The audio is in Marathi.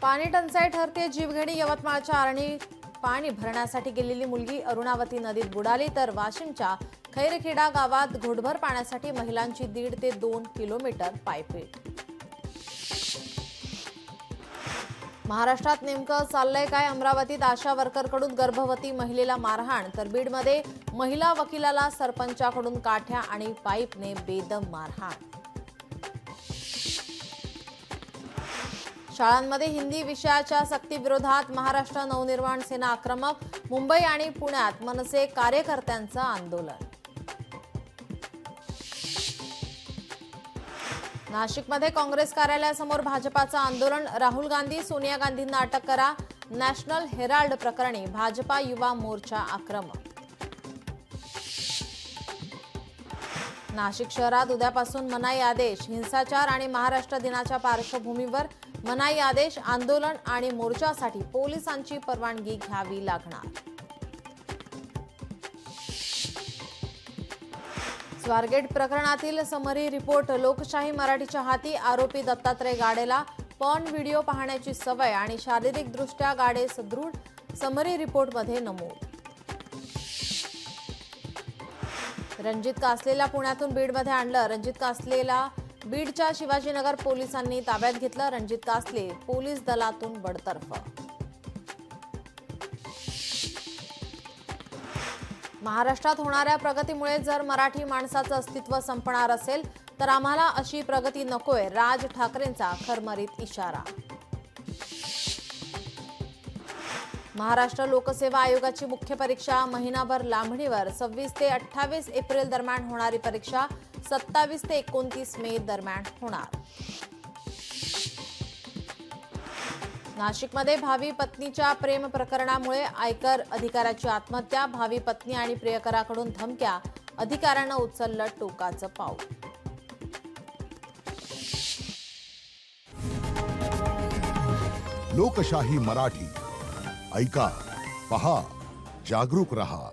पाणी टंचाई ठरते जीवघेणी। यवतमाळच्या आरणी पाणी भरण्यासाठी गेलेली मुलगी अरुणावती नदीत बुडाली, तर वाशिमच्या खैरखेडा गावात घोटभर पाण्यासाठी महिलांची 1.5 ते 2 किलोमीटर पायपीट। महाराष्ट्रात नेमकं चाललंय काय? अमरावतीत आशा वर्करकडून गर्भवती महिलेला मारहाण, तर बीडमध्ये महिला वकिलाला सरपंचाकडून काठ्या आणि पाईपने बेदम मारहाण। शाळांमध्ये हिंदी विषयाच्या सक्तीविरोधात महाराष्ट्र नवनिर्माण सेना आक्रमक। मुंबई आणि पुण्यात मनसे कार्यकर्त्यांचं आंदोलन। नाशिकमध्ये काँग्रेस कार्यालयासमोर भाजपाचं आंदोलन। राहुल गांधी, सोनिया गांधींना अटक करा। नॅशनल हेराल्ड प्रकरणी भाजपा युवा मोर्चा आक्रमक। नाशिक शहरात उद्यापासून मनाई आदेश। हिंसाचार आणि महाराष्ट्र दिनाच्या पार्श्वभूमीवर मनाई आदेश। आंदोलन आणि मोर्चासाठी पोलिसांची परवानगी घ्यावी लागणार। स्वारगेट प्रकरणातील समरी रिपोर्ट। लोकशाही मराठीच्या हाती। आरोपी दत्तात्रय गाडेला पॉर्न व्हिडिओ पाहण्याची सवय आणि शारीरिकदृष्ट्या गाडे सदृढ, समरी रिपोर्टमध्ये नमूद। रणजित कासलेला पुण्यातून बीडमध्ये आणलं। रणजित कासलेला बीडच्या शिवाजीनगर पोलिसांनी ताब्यात घेतलं। रणजित कासले पोलीस दलातून बडतर्फ। महाराष्ट्रात होणाऱ्या प्रगतीमुळे जर मराठी माणसाचं अस्तित्व संपणार असेल तर आम्हाला अशी प्रगती नकोय, राज ठाकरेंचा खरमरीत इशारा। महाराष्ट्र लोकसेवा आयोगाची मुख्य परीक्षा महिनाभर लांबणीवर। 26 ते 28 एप्रिल दरम्यान होणारी परीक्षा 27 ते 29 मे दरम्यान होणार। नाशिकमध्ये भावी पत्नीच्या प्रेम प्रकरणामुळे आयकर अधिकाऱ्याची आत्महत्या। भावी पत्नी आणि प्रियकराकडून धमक्या, अधिकाऱ्यानं उचललं टोकाचं पाऊल। लोकशाही मराठी ऐका, पहा, जागरूक रहा।